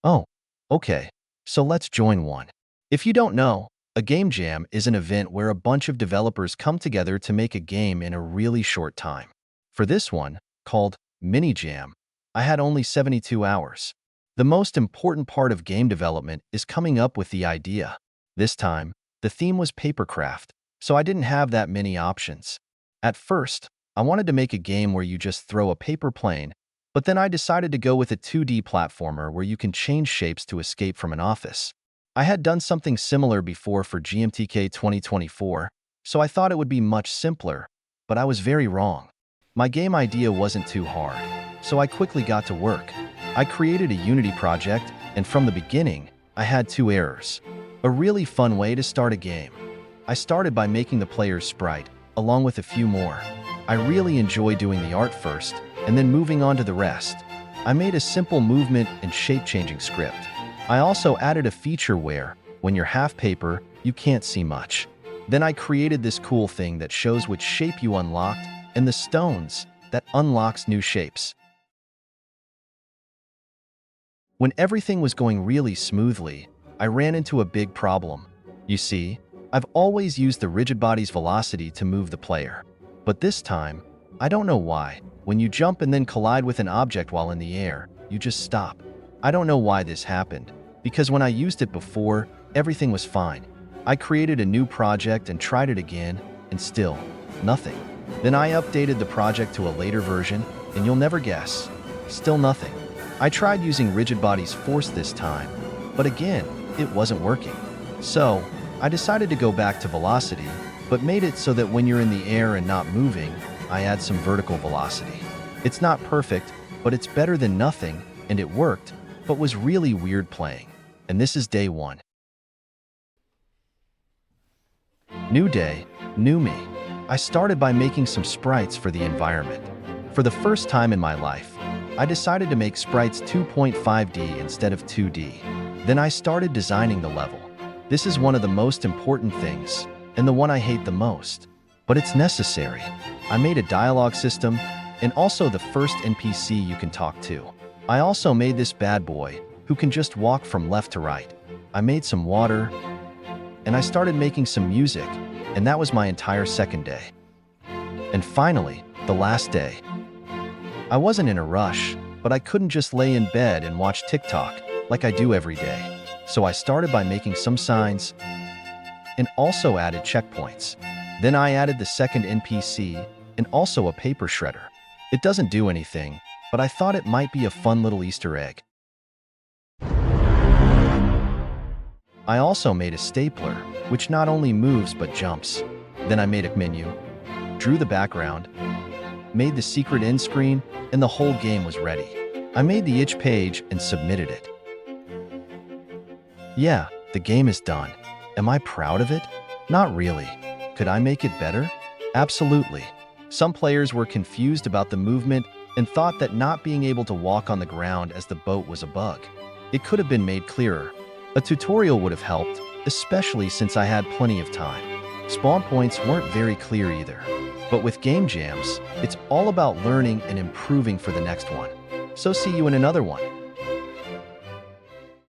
Oh, okay. So let's join one. If you don't know, a game jam is an event where a bunch of developers come together to make a game in a really short time. For this one, called Mini Jam, I had only 72 hours. The most important part of game development is coming up with the idea. This time, the theme was papercraft, so I didn't have that many options. At first, I wanted to make a game where you just throw a paper plane, but then I decided to go with a 2D platformer where you can change shapes to escape from an office. I had done something similar before for GMTK 2024, so I thought it would be much simpler, but I was very wrong. My game idea wasn't too hard, so I quickly got to work. I created a Unity project, and from the beginning, I had two errors. A really fun way to start a game. I started by making the player's sprite, along with a few more. I really enjoy doing the art first, and then moving on to the rest. I made a simple movement and shape-changing script. I also added a feature where, when you're half paper, you can't see much. Then I created this cool thing that shows which shape you unlocked and the stones that unlocks new shapes. When everything was going really smoothly, I ran into a big problem. You see, I've always used the rigid body's velocity to move the player. But this time, I don't know why, when you jump and then collide with an object while in the air, you just stop. I don't know why this happened, because when I used it before, everything was fine. I created a new project and tried it again, and still, nothing. Then I updated the project to a later version, and you'll never guess, still nothing. I tried using rigid body's force this time, but again, it wasn't working. So, I decided to go back to velocity, but made it so that when you're in the air and not moving, I add some vertical velocity. It's not perfect, but it's better than nothing, and it worked, but was really weird playing. And this is day one. New day, new me. I started by making some sprites for the environment. For the first time in my life, I decided to make sprites 2.5D instead of 2D. Then I started designing the level. This is one of the most important things, and the one I hate the most. But it's necessary. I made a dialogue system, and also the first NPC you can talk to. I also made this bad boy, who can just walk from left to right. I made some water, and I started making some music, and that was my entire second day. And finally, the last day. I wasn't in a rush, but I couldn't just lay in bed and watch TikTok like I do every day. So I started by making some signs and also added checkpoints. Then I added the second NPC and also a paper shredder. It doesn't do anything, but I thought it might be a fun little Easter egg. I also made a stapler, which not only moves but jumps. Then I made a menu, drew the background, made the secret end screen, and the whole game was ready. I made the itch page and submitted it. Yeah, the game is done. Am I proud of it? Not really. Could I make it better? Absolutely. Some players were confused about the movement and thought that not being able to walk on the ground as the boat was a bug. It could have been made clearer. A tutorial would have helped, especially since I had plenty of time. Spawn points weren't very clear either. But with game jams, it's all about learning and improving for the next one. So see you in another one.